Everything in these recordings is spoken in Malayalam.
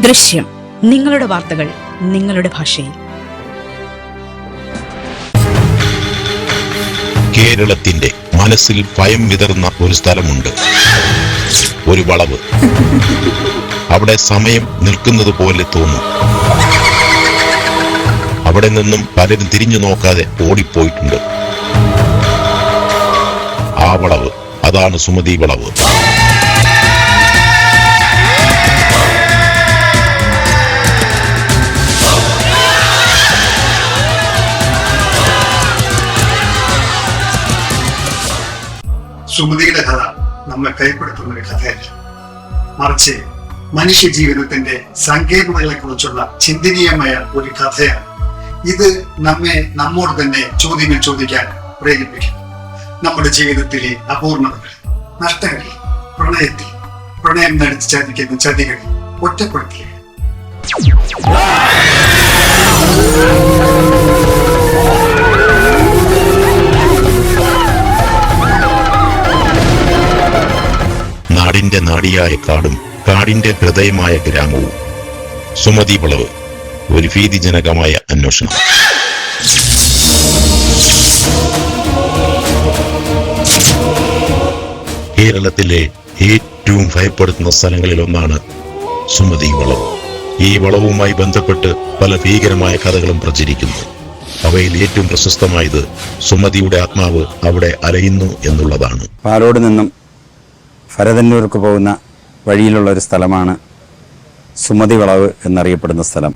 ദൃശ്യം, നിങ്ങളുടെ വാർത്തകൾ നിങ്ങളുടെ ഭാഷയിൽ. കേരളത്തിന്റെ മനസ്സിൽ ഭയം വിതറുന്ന ഒരു സ്ഥലമുണ്ട്, ഒരു വളവ്. അവിടെ സമയം നിൽക്കുന്നത് പോലെ തോന്നും. അവിടെ നിന്നും പലരും തിരിഞ്ഞു നോക്കാതെ ഓടിപ്പോയിട്ടുണ്ട്. ആ വളവ്, അതാണ് സുമതി വളവ്. സുമതിയുടെ കഥ നമ്മെ കൈപ്പെടുത്തുന്ന ഒരു കഥയല്ല, മറിച്ച് മനുഷ്യ ജീവിതത്തിന്റെ സങ്കീർണതകളെ കുറിച്ചുള്ള ചിന്തനീയമായ ഒരു കഥയാണ്. ഇത് നമ്മോട് തന്നെ ചോദ്യങ്ങൾ ചോദിക്കാൻ പ്രേരിപ്പിക്കും. നമ്മുടെ ജീവിതത്തിലെ അപൂർണതകൾ, നഷ്ടങ്ങൾ, പ്രണയം നടിച്ച് ചതിക്കുന്ന ചതികൾ, ഒറ്റപ്പെടുത്തൽ. നാടിന്റെ നാടിയായ കാടും കാടിന്റെ ഹൃദയമായ ഗ്രാമവും. സുമതി വളവ്, ഒരു ഭീതിജനകമായ അന്വേഷണം. കേരളത്തിലെ ഏറ്റവും ഭയപ്പെടുത്തുന്ന സ്ഥലങ്ങളിൽ ഒന്നാണ് സുമതി വളവ്. ഈ വളവുമായി ബന്ധപ്പെട്ട് പല ഭീകരമായ കഥകളും പ്രചരിക്കുന്നു. അവയിൽ ഏറ്റവും പ്രശസ്തമായത് സുമതിയുടെ ആത്മാവ് അവിടെ അലയുന്നു എന്നുള്ളതാണ്. പാലോട് നിന്നും ഭരതന്നൂർക്ക് പോകുന്ന വഴിയിലുള്ള ഒരു സ്ഥലമാണ് സുമതി വളവ് എന്നറിയപ്പെടുന്ന സ്ഥലം.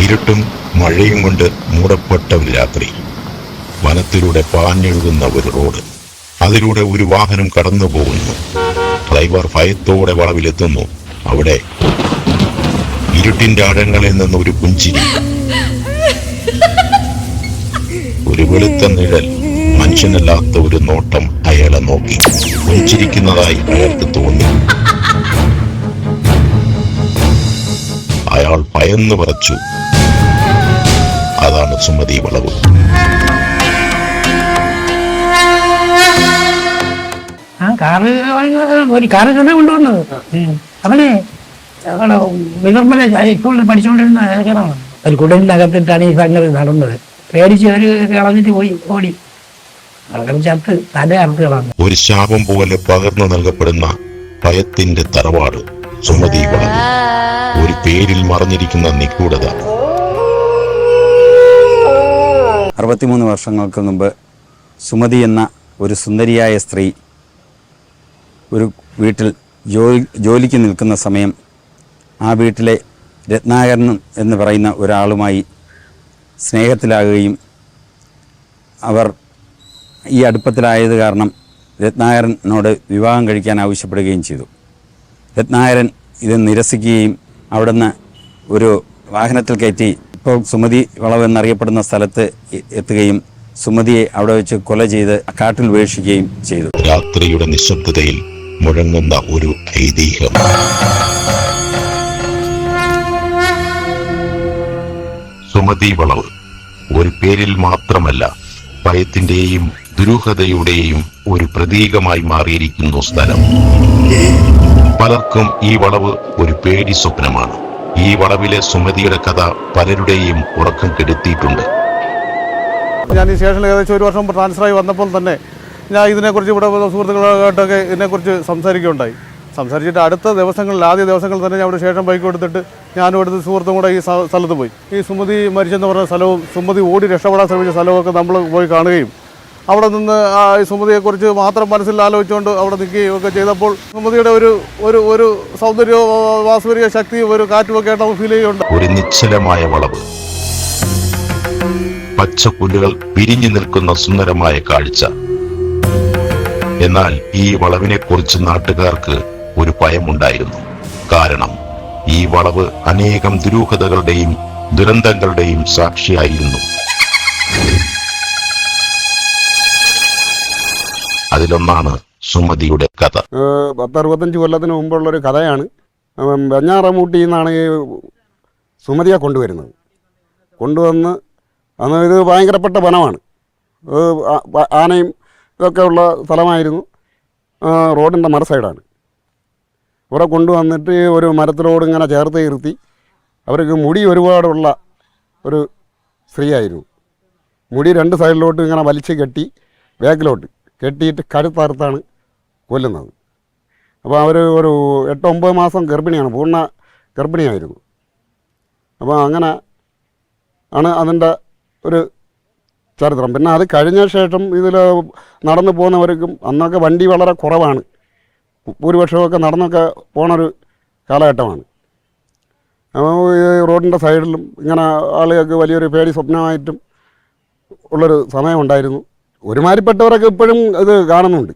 ഇരുട്ടും മഴയും കൊണ്ട് മൂടപ്പെട്ട ഒരു രാത്രി. വനത്തിലൂടെ പാഞ്ഞെഴുതുന്ന ഒരു റോഡ്. അതിലൂടെ ഒരു വാഹനം കടന്നു പോകുന്നു. ഡ്രൈവർ ഭയത്തോടെ വളവിലെത്തുന്നു. അവിടെ ഇരുട്ടിന്റെ ആഴങ്ങളിൽ നിന്ന് ഒരു പുഞ്ചിരി, ഒരു വെളുത്ത നിഴൽ, മനുഷ്യനല്ലാത്ത ഒരു നോട്ടം അയാളെ നോക്കി. പുഞ്ചിരിക്കുന്നതായി അയാൾക്ക് തോന്നി. അയാൾ ഭയന്നു പറച്ചു. അതാണ് സുമതി വളവ്. ഒരു കാറ് തന്നെ കൊണ്ടുവന്നത്. അവനെ വിതർമ്മല സ്കൂളിൽ പഠിച്ചുകൊണ്ടിരുന്ന കേറാണ്. ഒരു കുടലിനകത്തിട്ടാണ് ഈ സംഗതി നടന്നത്. പേടിച്ച് ഒരു കളഞ്ഞിട്ട് പോയി ഓടി. ചത്ത് തല അറുത്ത് കളഞ്ഞു. ഒരു ശാപം പോലെ പകർന്നു നൽകപ്പെടുന്ന ഭയത്തിന്റെ തറവാട് സുമതി വളവ്. ഒരു പേരിൽ മറഞ്ഞിരിക്കുന്ന നിഗൂഢത. 63 വർഷങ്ങൾക്ക് മുമ്പ് സുമതി എന്ന ഒരു സുന്ദരിയായ സ്ത്രീ ഒരു വീട്ടിൽ ജോലിക്ക് നിൽക്കുന്ന സമയം ആ വീട്ടിലെ രത്നാകരൻ എന്ന് പറയുന്ന ഒരാളുമായി സ്നേഹത്തിലാകുകയും അവർ ഈ അടുപ്പത്തിലായത് കാരണം രത്നാകരനോട് വിവാഹം കഴിക്കാൻ ആവശ്യപ്പെടുകയും ചെയ്തു. രത്നാകരൻ ഇത് നിരസിക്കുകയും അവിടുന്ന് ഒരു വാഹനത്തിൽ കയറ്റി ഇപ്പോൾ സുമതി വളവ് എന്നറിയപ്പെടുന്ന സ്ഥലത്ത് എത്തുകയും സുമതിയെ അവിടെ വെച്ച് കൊല ചെയ്ത് കാട്ടിൽ ഉപേക്ഷിക്കുകയും ചെയ്തു. രാത്രിയുടെ നിശബ്ദതയിൽ മുഴങ്ങുന്ന ഒരു ഐതിഹ്യം. സുമതി വളവ് ഒരു പേരിൽ മാത്രമല്ല, ഭയത്തിന്റെയും ദുരൂഹതയുടെയും ഒരു പ്രതീകമായി മാറിയിരിക്കുന്നു സ്ഥലം. പലർക്കും ഈ വളവ് ഒരു പേടി സ്വപ്നമാണ്. ഈ വളവിലെ സുമതിയുടെ കഥ പലരുടെയും ഉറക്കം കെടുത്തിയിട്ടുണ്ട്. ഞാൻ ഈ സ്റ്റേഷനിൽ ഏകദേശം 1 വർഷം ട്രാൻസ്ഫറായി വന്നപ്പോൾ തന്നെ ഞാൻ ഇതിനെക്കുറിച്ച് ഇവിടെ സുഹൃത്തുക്കളായിട്ടൊക്കെ ഇതിനെക്കുറിച്ച് സംസാരിച്ചിട്ട് ആദ്യ ദിവസങ്ങളിൽ തന്നെ ഞാൻ ഇവിടെ സ്റ്റേഷൻ ബൈക്ക് എടുത്തിട്ട് ഞാനും എടുത്ത് സുഹൃത്തും കൂടെ ഈ സ്ഥലത്ത് പോയി. ഈ സുമതി മരിച്ചെന്ന് പറഞ്ഞ സ്ഥലവും സുമതി ഓടി രക്ഷപ്പെടാൻ ശ്രമിച്ച സ്ഥലമൊക്കെ നമ്മൾ പോയി കാണുകയും അവിടെ നിന്ന് ഈ സുമതിയെക്കുറിച്ച് മാത്രം മനസ്സിൽ ആലോചിച്ചുകൊണ്ട് അവിടെ നിൽക്കുകയും ഒക്കെ ചെയ്തപ്പോൾ സുമതിയുടെ ഒരു സൗന്ദര്യ വാസ്വരിക ശക്തിയും ഒരു കാറ്റുമൊക്കെ ആയിട്ട് നമുക്ക് ഫീൽ ചെയ്യുന്നുണ്ട്. ഒരു നിശ്ചലമായ വളവ്, പച്ചപ്പുല്ലുകൾ പിരിഞ്ഞു നിൽക്കുന്ന സുന്ദരമായ കാഴ്ച. എന്നാൽ ഈ വളവിനെ കുറിച്ച് നാട്ടുകാർക്ക് ഒരു ഭയമുണ്ടായിരുന്നു. കാരണം ഈ വളവ് അനേകം ദുരൂഹതകളുടെയും ദുരന്തങ്ങളുടെയും സാക്ഷിയായിരുന്നു. അതിലൊന്നാണ് സുമതിയുടെ കഥ. 10-65 കൊല്ലത്തിന് മുമ്പുള്ളൊരു കഥയാണ്. വെഞ്ഞാറമൂട്ടിയിൽ നിന്നാണ് ഈ സുമതിയെ കൊണ്ടുവരുന്നത്. കൊണ്ടുവന്ന് അന്ന് ഇത് ഭയങ്കരപ്പെട്ട വനമാണ്. ആനയും ഇതൊക്കെ ഉള്ള സ്ഥലമായിരുന്നു. റോഡിൻ്റെ മറു സൈഡാണ്. ഇവിടെ കൊണ്ടുവന്നിട്ട് ഒരു മരത്തിലോട് ഇങ്ങനെ ചേർത്ത് നിർത്തി. അവർക്ക് മുടി ഒരുപാടുള്ള ഒരു സ്ത്രീയായിരുന്നു. മുടി 2 സൈഡിലോട്ട് ഇങ്ങനെ വലിച്ച് കെട്ടി ബാക്കിലോട്ട് കെട്ടിയിട്ട് കഴുത്തറുത്താണ് കൊല്ലുന്നത്. അപ്പോൾ അവർ ഒരു 8-9 മാസം ഗർഭിണിയാണ്, പൂർണ്ണ ഗർഭിണിയായിരുന്നു. അപ്പോൾ അങ്ങനെ ആണ് അതിൻ്റെ ഒരു ചരിത്രം. പിന്നെ അത് കഴിഞ്ഞ ശേഷം ഇതിൽ നടന്നു പോകുന്നവർക്കും അന്നൊക്കെ വണ്ടി വളരെ കുറവാണ്, ഭൂരിപക്ഷമൊക്കെ നടന്നൊക്കെ പോണൊരു കാലഘട്ടമാണ്. അപ്പോൾ ഈ റോഡിൻ്റെ സൈഡിലും ഇങ്ങനെ ആളുകൾക്ക് വലിയൊരു പേടി സ്വപ്നമായിട്ടും ഉള്ളൊരു സമയമുണ്ടായിരുന്നു. ഒരുമാതിരിപ്പെട്ടവരൊക്കെ ഇപ്പോഴും ഇത് കാണുന്നുണ്ട്.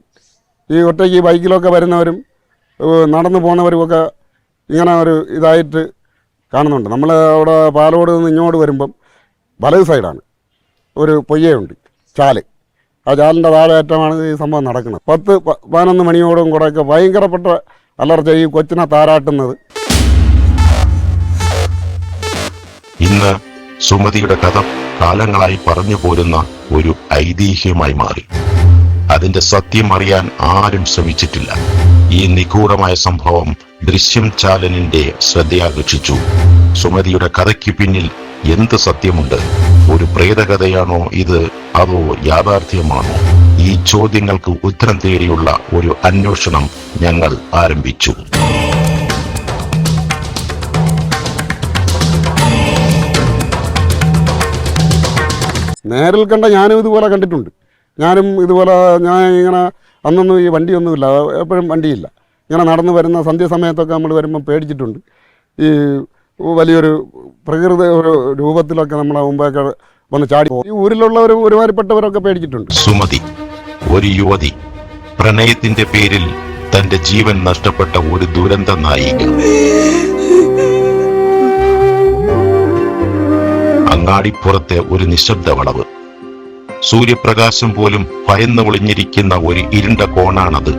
ഈ ഒറ്റയ്ക്ക് ബൈക്കിലൊക്കെ വരുന്നവരും നടന്നു പോകുന്നവരുമൊക്കെ ഇങ്ങനെ ഒരു ഇതായിട്ട് കാണുന്നുണ്ട്. നമ്മൾ അവിടെ പാലോട് നിന്ന് ഇങ്ങോട്ട് വരുമ്പം വലത് സൈഡാണ് ഒരു പൊയ്യയുണ്ട്, ചാല്. ആ ചാലിൻ്റെ താഴേറ്റമാണ് ഈ സംഭവം നടക്കുന്നത്. 10-11 മണിയോടും കൂടെയൊക്കെ ഭയങ്കരപ്പെട്ട അലർച്ച ഈ കൊച്ചിനെ താരാട്ടുന്നത്. ഇന്ന് സുമതിയുടെ കഥ കാലങ്ങളായി പറഞ്ഞു പോരുന്ന ഒരു ഐതിഹ്യമായി മാറി. അതിന്റെ സത്യം അറിയാൻ ആരും ശ്രമിച്ചിട്ടില്ല. ഈ നിഗൂഢമായ സംഭവം ദൃശ്യം ചാനലിന്റെ ശ്രദ്ധയാകർഷിച്ചു. സുമതിയുടെ കഥയ്ക്ക് പിന്നിൽ എന്ത് സത്യമുണ്ട്? ഒരു പ്രേതകഥയാണോ ഇത്, അതോ യാഥാർത്ഥ്യമാണോ? ഈ ചോദ്യങ്ങൾക്ക് ഉത്തരം തേടിയുള്ള ഒരു അന്വേഷണം ഞങ്ങൾ ആരംഭിച്ചു. നേരിൽ കണ്ട ഞാനും ഇതുപോലെ കണ്ടിട്ടുണ്ട്. ഞാനും ഇതുപോലെ ഞാൻ ഇങ്ങനെ അന്നൊന്നും ഈ വണ്ടിയൊന്നുമില്ല, എപ്പോഴും വണ്ടിയില്ല. ഇങ്ങനെ നടന്നു വരുന്ന സന്ധ്യാസമയത്തൊക്കെ നമ്മൾ വരുമ്പോൾ പേടിച്ചിട്ടുണ്ട്. ഈ വലിയൊരു പ്രകൃതി ഒരു രൂപത്തിലൊക്കെ നമ്മളെ മുമ്പൊക്കെ വന്ന് ചാടി. ഈ ഊരിലുള്ളവരും ഒരുമാതിരിപ്പെട്ടവരൊക്കെ പേടിച്ചിട്ടുണ്ട്. സുമതി, ഒരു യുവതി, പ്രണയത്തിന്റെ പേരിൽ തന്റെ ജീവൻ നഷ്ടപ്പെട്ട ഒരു ദുരന്ത നായിക. അങ്ങാടിപ്പുറത്തെ ഒരു നിശബ്ദ വളവ്, സൂര്യപ്രകാശം പോലും ഭയന്ന് ഒളിഞ്ഞിരിക്കുന്ന ഒരു ഇരുണ്ട കോണാണത്.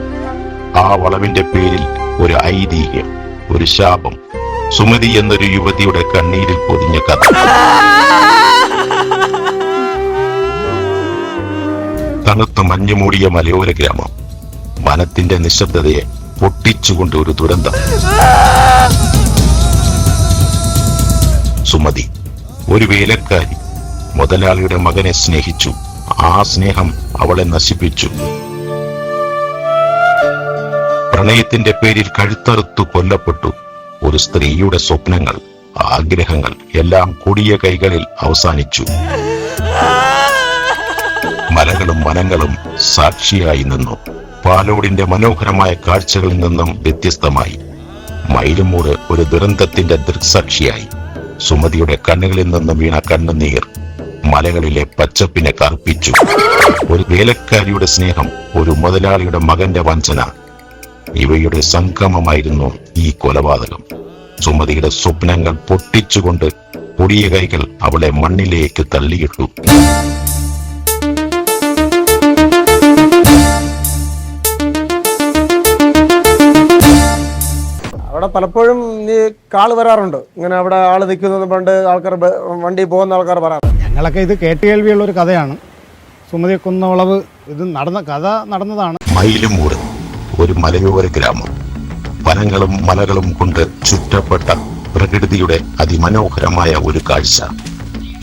ആ വളവിന്റെ പേരിൽ ഒരു ഐതിഹ്യം, ഒരു ശാപം. സുമതി എന്നൊരു യുവതിയുടെ കണ്ണീരിൽ പൊതിഞ്ഞ കഥ. തണുത്ത മഞ്ഞുമൂടിയ മലയോര ഗ്രാമം, വനത്തിന്റെ നിശബ്ദതയെ പൊട്ടിച്ചുകൊണ്ട് ഒരു ദുരന്തം. സുമതി, ഒരു വേലക്കാരി, മുതലാളിയുടെ മകനെ സ്നേഹിച്ചു. ആ സ്നേഹം അവളെ നശിപ്പിച്ചു. പ്രണയത്തിന്റെ പേരിൽ കഴുത്തറുത്തു കൊല്ലപ്പെട്ടു. ഒരു സ്ത്രീയുടെ സ്വപ്നങ്ങൾ, ആഗ്രഹങ്ങൾ എല്ലാം കൊടിയ കൈകളിൽ അവസാനിച്ചു. മലകളും വനങ്ങളും സാക്ഷിയായി നിന്നു. പാലോടിന്റെ മനോഹരമായ കാഴ്ചകളിൽ നിന്നും വ്യത്യസ്തമായി മയിലുമൂട് ഒരു ദുരന്തത്തിന്റെ ദൃക്സാക്ഷിയായി. സുമതിയുടെ കണ്ണുകളിൽ നിന്നും വീണ കണ്ണുനീർ മലകളിലെ പച്ചപ്പിനെ കറുപ്പിച്ചു. ഒരു വേലക്കാരിയുടെ സ്നേഹം, ഒരു മുതലാളിയുടെ മകന്റെ വഞ്ചന, ഇവയുടെ സംഗമമായിരുന്നു ഈ കൊലപാതകം. സുമതിയുടെ സ്വപ്നങ്ങൾ പൊട്ടിച്ചുകൊണ്ട് പൊടിയ കൈകൾ അവളെ മണ്ണിലേക്ക് തള്ളിയിട്ടു. അവിടെ പലപ്പോഴും ഈ കാള് വരാറുണ്ട്. ഇങ്ങനെ അവിടെ ആള് നിൽക്കുന്നത് പണ്ട് ആൾക്കാർ വണ്ടി പോകുന്ന ആൾക്കാർ പറയാറുണ്ട്. ഞങ്ങളൊക്കെ ഇത് കേട്ടുകേൾവിയുള്ള ഒരു കഥയാണ്. സുമതി കുന്നവളവ് ഇത് കഥ നടന്നതാണ്. മയിലുമൂട് ഒരു മലയോര ഗ്രാമം, വനങ്ങളും മലകളും കൊണ്ട് ചുറ്റപ്പെട്ട പ്രകൃതിയുടെ അതിമനോഹരമായ ഒരു കാഴ്ച.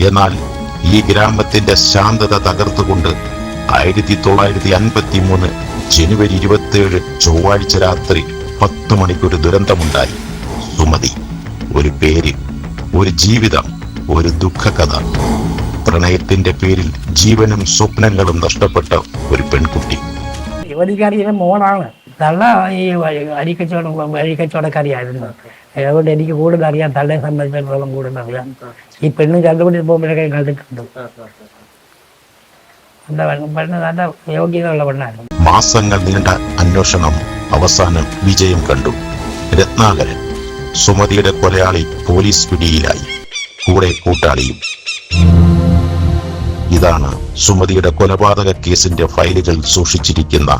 എന്നാൽ ഈ ഗ്രാമത്തിന്റെ ശാന്തത തകർത്തുകൊണ്ട് 1953 ജനുവരി 27 ചൊവ്വാഴ്ച രാത്രി 10 മണിക്കൊരു ദുരന്തമുണ്ടായി. സുമതി, ഒരു പേര്, ഒരു ജീവിതം, ഒരു ദുഃഖകഥ. പ്രണയത്തിന്റെ പേരിൽ ജീവനും സ്വപ്നങ്ങളും നഷ്ടപ്പെട്ട ഒരു പെൺകുട്ടി. യുവതിക്കറിയുടെ മോളാണ്. തള്ള ഈ അരിക്കച്ചവടക്കാരിയായിരുന്നു. അതുകൊണ്ട് എനിക്ക് കൂടുതൽ അറിയാം, തള്ളയെ സംബന്ധിച്ചിടത്തോളം കൂടുതൽ അറിയാം. ഈ പെണ്ണ് കണ്ടുപിടിച്ച് പോകുമ്പോഴൊക്കെ കണ്ടിട്ടുണ്ട്. പെണ്ണ് നല്ല യോഗ്യതയുള്ള പെണ്ണായിരുന്നു. മാസങ്ങൾ നീണ്ട അന്വേഷണം അവസാനം വിജയം കണ്ടു. രത്നാകരൻ, സുമതിയുടെ കൊലയാളി, പോലീസ് പിടിയിലായി, കൂടെ കൂട്ടാളിയും. ഇതാണ് സുമതിയുടെ കൊലപാതക കേസിന്റെ ഫയലുകൾ സൂക്ഷിച്ചിരിക്കുന്ന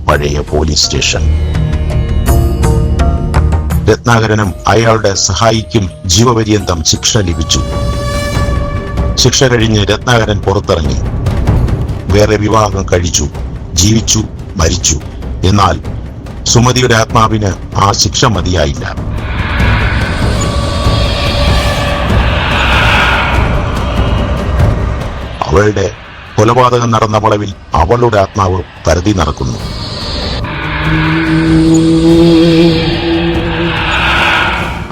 പഴയ പോലീസ് സ്റ്റേഷൻ. രത്നാകരനും അയാളുടെ സഹായിക്കും ജീവപര്യന്തം ശിക്ഷ ലഭിച്ചു. ശിക്ഷ കഴിഞ്ഞ് രത്നാകരൻ പുറത്തിറങ്ങി. വേറെ വിവാഹം കഴിച്ചു, ജീവിച്ചു, മരിച്ചു. എന്നാൽ സുമതിയുടെ ആത്മാവിന് ആ ശിക്ഷ മതിയായില്ല. അവളുടെ കൊലപാതകം നടന്ന വളവിൽ അവളുടെ ആത്മാവ് പരതി നടക്കുന്നു.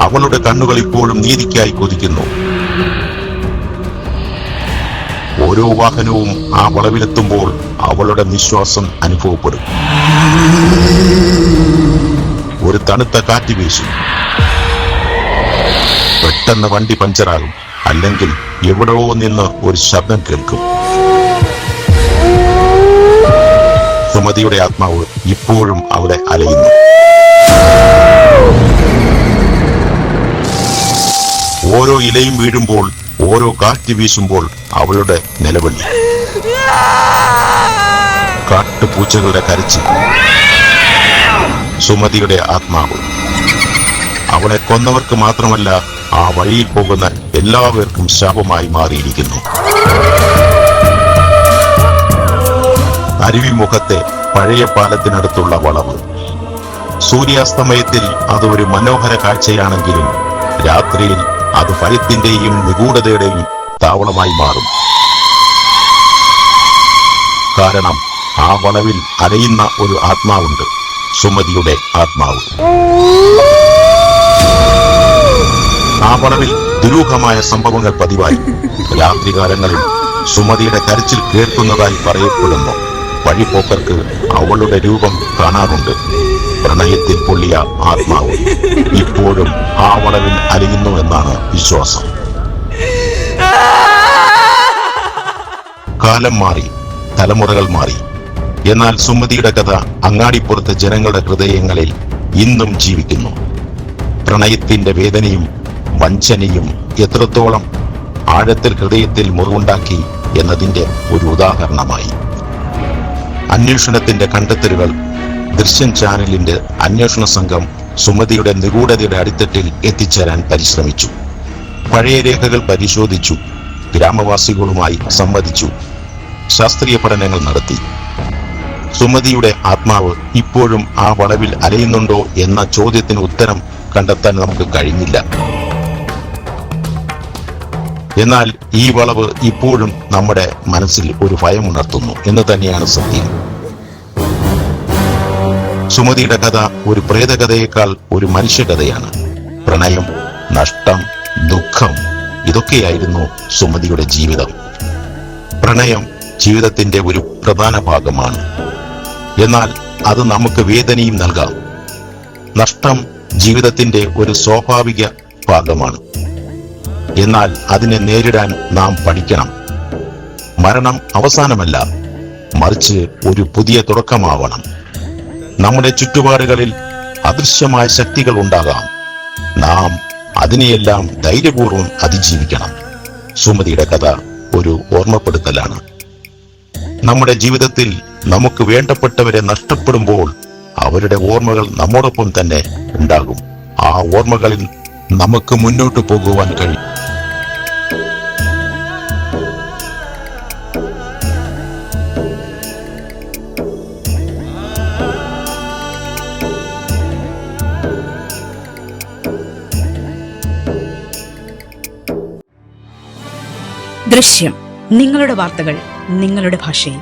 അവളുടെ കണ്ണുകൾ ഇപ്പോഴും നീതിക്കായി കൊതിക്കുന്നു. ഓരോ വാഹനവും ആ വളവിലെത്തുമ്പോൾ അവളുടെ നിശ്വാസം അനുഭവപ്പെടും. ഒരു തണുത്ത കാറ്റ് വീശും. പെട്ടെന്ന് വണ്ടി പഞ്ചറാകും, അല്ലെങ്കിൽ എവിടെയോ നിന്ന് ഒരു ശബ്ദം കേൾക്കും. സുമതിയുടെ ആത്മാവ് ഇപ്പോഴും അവിടെ അലയുന്നു. ഓരോ ഇലയും വീഴുമ്പോൾ, ഓരോ കാറ്റ് വീശുമ്പോൾ അവളുടെ നിലവിളി, കാട്ടുപൂച്ചകളുടെ കരച്ചിൽ. സുമതിയുടെ ആത്മാവ് അവളെ കൊന്നവർക്ക് മാത്രമല്ല, ആ വഴിയിൽ പോകുന്ന എല്ലാവർക്കും ശാപമായി മാറിയിരിക്കുന്നു. അരുവിമുഖത്തെ പഴയ പാലത്തിനടുത്തുള്ള വളവ്. സൂര്യാസ്തമയത്തിൽ അത് ഒരു മനോഹര കാഴ്ചയാണെങ്കിലും രാത്രിയിൽ അത് ഭയത്തിന്റെയും നിഗൂഢതയുടെയും താവളമായി മാറും. കാരണം ആ വളവിൽ അലയുന്ന ഒരു ആത്മാവുണ്ട്, സുമതിയുടെ ആത്മാവ്. ആ വളവിൽ ദുരൂഹമായ സംഭവങ്ങൾ പതിവായി. രാത്രികാലങ്ങളിൽ സുമതിയുടെ കരച്ചിൽ കേൾക്കുന്നതായി പറയപ്പെടുന്നു. വഴിപോക്കർക്ക് അവളുടെ രൂപം കാണാറുണ്ട്. പ്രണയത്തിൽ പൊള്ളിയ ആത്മാവ് ഇപ്പോഴും ആ വളവിൽ അലയുന്നു എന്നാണ് വിശ്വാസം. കാലം മാറി, തലമുറകൾ മാറി. എന്നാൽ സുമതിയുടെ കഥ അങ്ങാടിപ്പുറത്തെ ജനങ്ങളുടെ ഹൃദയങ്ങളിൽ ഇന്നും ജീവിക്കുന്നു. പ്രണയത്തിന്റെ വേദനയും വഞ്ചനയും എത്രത്തോളം ആഴത്തിൽ ഹൃദയത്തിൽ മുറിവുണ്ടാക്കി എന്നതിന്റെ ഒരു ഉദാഹരണമായി. അന്വേഷണത്തിന്റെ കണ്ടെത്തലുകൾ. ദൃശ്യം ചാനലിന്റെ അന്വേഷണ സംഘം സുമതിയുടെ നിഗൂഢതയുടെ അടിത്തട്ടിൽ എത്തിച്ചേരാൻ പരിശ്രമിച്ചു. പഴയ രേഖകൾ പരിശോധിച്ചു, ഗ്രാമവാസികളുമായി സംവദിച്ചു, ശാസ്ത്രീയ പഠനങ്ങൾ നടത്തി. സുമതിയുടെ ആത്മാവ് ഇപ്പോഴും ആ വളവിൽ അലയുന്നുണ്ടോ എന്ന ചോദ്യത്തിന് ഉത്തരം കണ്ടെത്താൻ നമുക്ക് കഴിഞ്ഞില്ല. എന്നാൽ ഈ വളവ് ഇപ്പോഴും നമ്മുടെ മനസ്സിൽ ഒരു ഭയമുണർത്തുന്നു എന്ന് തന്നെയാണ് സത്യം. സുമതിയുടെ കഥ ഒരു പ്രേതകഥയേക്കാൾ ഒരു മനുഷ്യകഥയാണ്. പ്രണയം, നഷ്ടം, ദുഃഖം, ഇതൊക്കെയായിരുന്നു സുമതിയുടെ ജീവിതം. പ്രണയം ജീവിതത്തിന്റെ ഒരു പ്രധാന ഭാഗമാണ്. എന്നാൽ അത് നമുക്ക് വേദനയും നൽകാം. നഷ്ടം ജീവിതത്തിന്റെ ഒരു സ്വാഭാവിക ഭാഗമാണ്. എന്നാൽ അതിനെ നേരിടാൻ നാം പഠിക്കണം. മരണം അവസാനമല്ല, മറിച്ച് ഒരു പുതിയ തുടക്കമാവണം. നമ്മുടെ ചുറ്റുപാടുകളിൽ അദൃശ്യമായ ശക്തികൾ ഉണ്ടാകാം. നാം അതിനെയെല്ലാം ധൈര്യപൂർവ്വം അതിജീവിക്കണം. സുമതിയുടെ കഥ ഒരു ഓർമ്മപ്പെടുത്തലാണ്. നമ്മുടെ ജീവിതത്തിൽ നമുക്ക് വേണ്ടപ്പെട്ടവരെ നഷ്ടപ്പെടുമ്പോൾ അവരുടെ ഓർമ്മകൾ നമ്മോടൊപ്പം തന്നെ ഉണ്ടാകും. ആ ഓർമ്മകളിൽ നമുക്ക് മുന്നോട്ട് പോകുവാൻ കഴിയും. ദൃശ്യം, നിങ്ങളുടെ വാർത്തകൾ നിങ്ങളുടെ ഭാഷയിൽ.